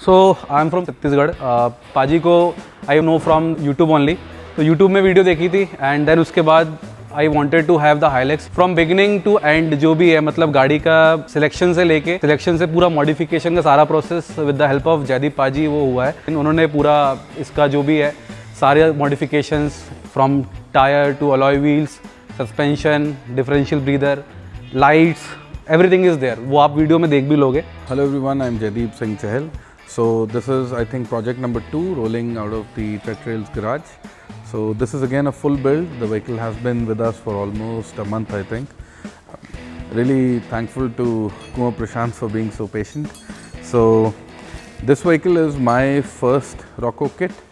So I'm from Chattisgarh. पाजी को I know from YouTube only. तो YouTube में वीडियो देखी थी and then उसके बाद I wanted to have the Hilux from beginning to end जो भी है मतलब गाड़ी का सिलेक्शन से लेके सिलेक्शन से पूरा मॉडिफिकेशन का सारा process with the help of Jaydeep paaji वो हुआ है। उन्होंने पूरा इसका जो भी है सारे modifications from tyre to alloy wheels, suspension, differential breather, lights, everything is there. वो आप वीडियो में देख भी लोगे। Hello everyone, I'm Jaideep Singh Chahal. So this is I think project number 2 rolling out of the Treadtrails Garage. So this is again a full build. The vehicle has been with us for almost a month I think. Really thankful to Mr Prashant for being so patient. So this vehicle is my first Rocco kit.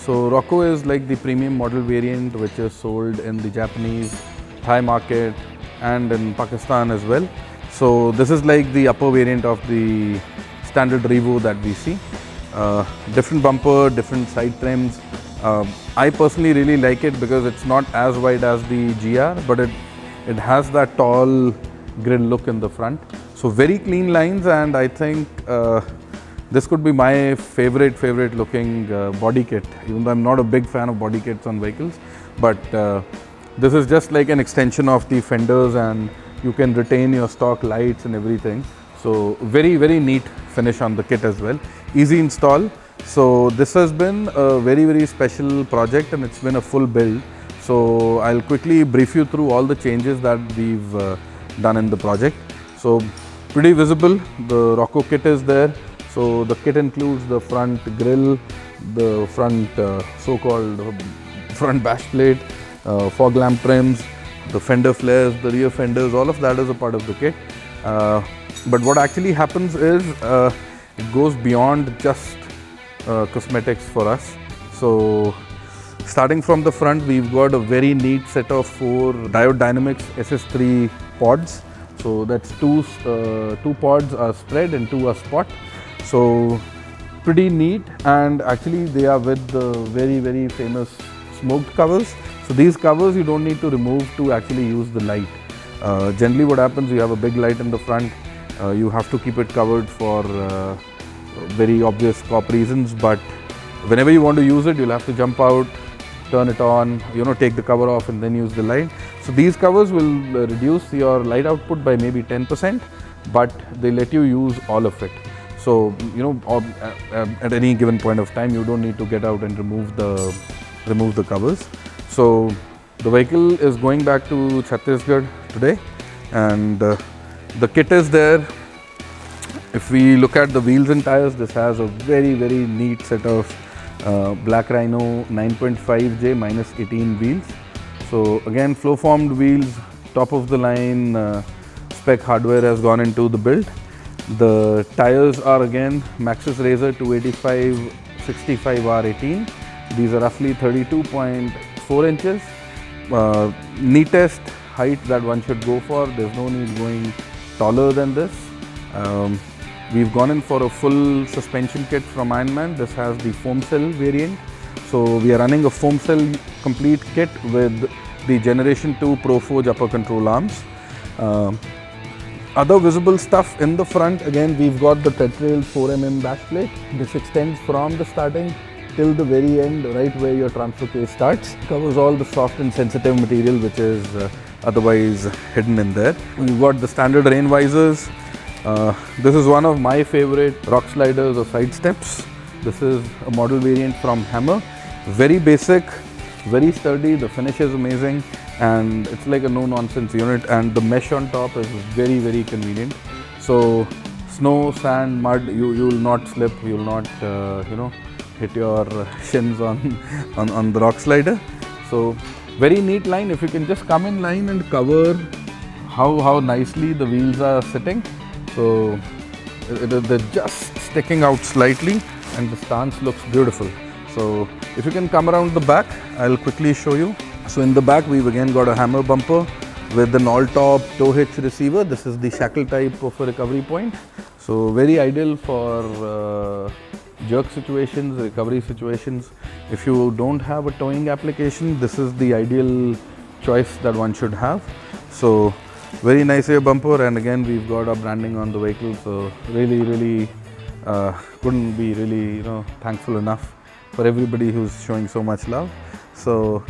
So Rocco is like the premium model variant which is sold in the Japanese, Thai market and in Pakistan as well. So this is like the upper variant of the standard Revo that we see. Different bumper, different side trims. I personally really like it because it's not as wide as the GR, but it has that tall grille look in the front. So very clean lines, and I think this could be my favorite looking body kit, even though I'm not a big fan of body kits on vehicles. But this is just like an extension of the fenders, and you can retain your stock lights and everything. So very neat finish on the kit as well. Easy install. So this has been a very special project and it's been a full build. So I'll quickly brief you through all the changes that we've done in the project. So pretty visible, the Rocco kit is there. So the kit includes the front grille, the front so-called front bash plate, fog lamp trims, the fender flares, the rear fenders, all of that is a part of the kit. But what actually happens is it goes beyond just cosmetics for us. So starting from the front, we've got a very neat set of 4 Diode Dynamics SS3 pods. So that's two pods are spread and 2 are spot. So pretty neat, and actually they are with the very famous smoked covers. So these covers you don't need to remove to actually use the light. Generally what happens, you have a big light in the front, you have to keep it covered for very obvious cop reasons, but whenever you want to use it, you'll have to jump out, turn it on, take the cover off and then use the light. So these covers will reduce your light output by maybe 10%, but they let you use all of it. So at any given point of time, you don't need to get out and remove the covers. So the vehicle is going back to Chattisgarh today, and the kit is there. If we look at the wheels and tires, this has a very neat set of Black Rhino 9.5J -18 wheels. So again, flow formed wheels, top of the line spec hardware has gone into the build. The tires are again Maxxis Razr 285 65 R18. These are roughly 32.4 inches. Neatest height that one should go for. There's no need going taller than this. We've gone in for a full suspension kit from Ironman. This has the Foamcell variant. So we are running a Foamcell complete kit with the Generation 2 Pro Forge upper control arms. Other visible stuff in the front, again we've got the Treadtrails 4mm bash plate. This extends from the starting till the very end, right where your transfer case starts. Covers all the soft and sensitive material which is otherwise hidden in there. We've got the standard rain visors. This is one of my favorite rock sliders or side steps. This is a model variant from Hammer. Very basic, very sturdy, the finish is amazing, and it's like a no-nonsense unit, and the mesh on top is very convenient. So snow, sand, mud, you will not slip, you will not hit your shins on the rock slider. So very neat line. If you can just come in line and cover how nicely the wheels are sitting. So they're just sticking out slightly and the stance looks beautiful. So if you can come around the back, I'll quickly show you. So in the back, we've again got a Hammer bumper with an all-top tow hitch receiver. This is the shackle type of a recovery point. So very ideal for jerk situations, recovery situations. If you don't have a towing application, this is the ideal choice that one should have. So very nice rear bumper, and again we've got our branding on the vehicle, so really couldn't be really, thankful enough for everybody who's showing so much love. So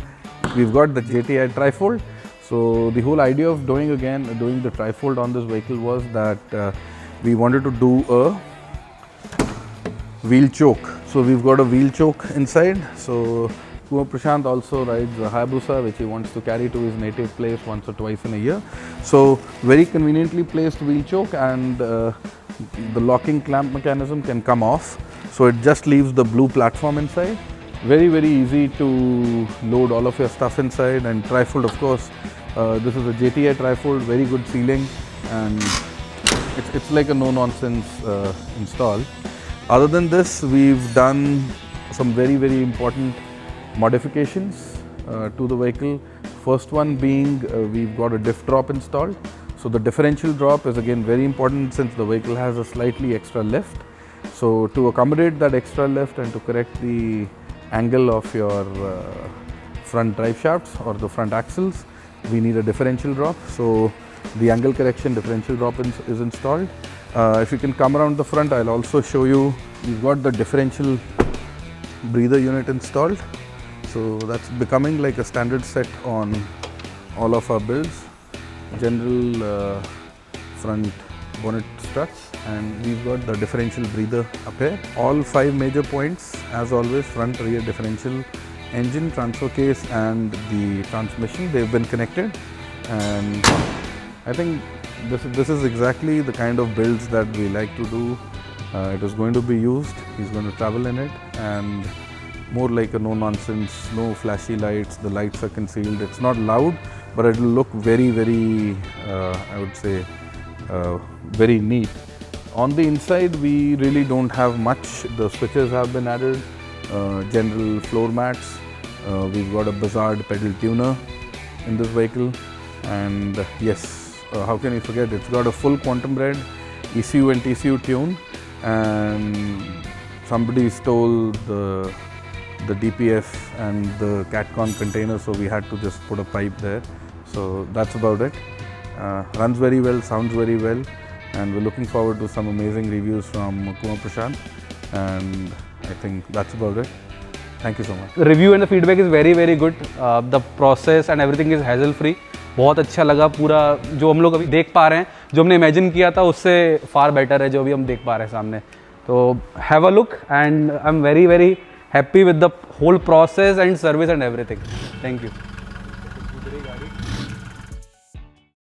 we've got the JTI trifold. So the whole idea of doing the trifold on this vehicle was that we wanted to do a wheel choke. So we've got a wheel choke inside. So Mr Prashant also rides a Hayabusa, which he wants to carry to his native place once or twice in a year. So very conveniently placed wheel choke, and the locking clamp mechanism can come off. So it just leaves the blue platform inside. Very, very easy to load all of your stuff inside. And trifold, of course, this is a JTI trifold, very good sealing, and it's like a no-nonsense install. Other than this, we've done some very, very important modifications to the vehicle. First one being we've got a diff drop installed. So the differential drop is again very important since the vehicle has a slightly extra lift. So to accommodate that extra lift and to correct the angle of your front drive shafts or the front axles, we need a differential drop. So the angle correction differential drop is installed. If you can come around the front, I'll also show you. We've got the differential breather unit installed. So that's becoming like a standard set on all of our builds. General front bonnet struts, and we've got the differential breather up here. All 5 major points, as always: front, rear differential, engine, transfer case, and the transmission. They've been connected, and I think this is exactly the kind of builds that we like to do. It is going to be used. He's going to travel in it, and more like a no-nonsense, no flashy lights. The lights are concealed. It's not loud, but it will look very, very, I would say, very neat. On the inside, we really don't have much. The switches have been added, general floor mats. We've got a Buzzard pedal tuner in this vehicle, and yes, how can you forget? It's got a full Quantum Red ECU and TCU tune, and somebody stole the DPF and the CatCon container, so we had to just put a pipe there. So that's about it. Runs very well, sounds very well, and we're looking forward to some amazing reviews from Mr Prashant, and I think that's about it. Thank you so much. The review and the feedback is very, very good. The process and everything is hassle free. बहुत अच्छा लगा पूरा जो हम लोग अभी देख पा रहे हैं, जो हमने इमेजिन किया था उससे फार बेटर है जो अभी हम देख पा रहे हैं सामने. तो have a look, and I am very, very happy with the whole process and service and everything. Thank you.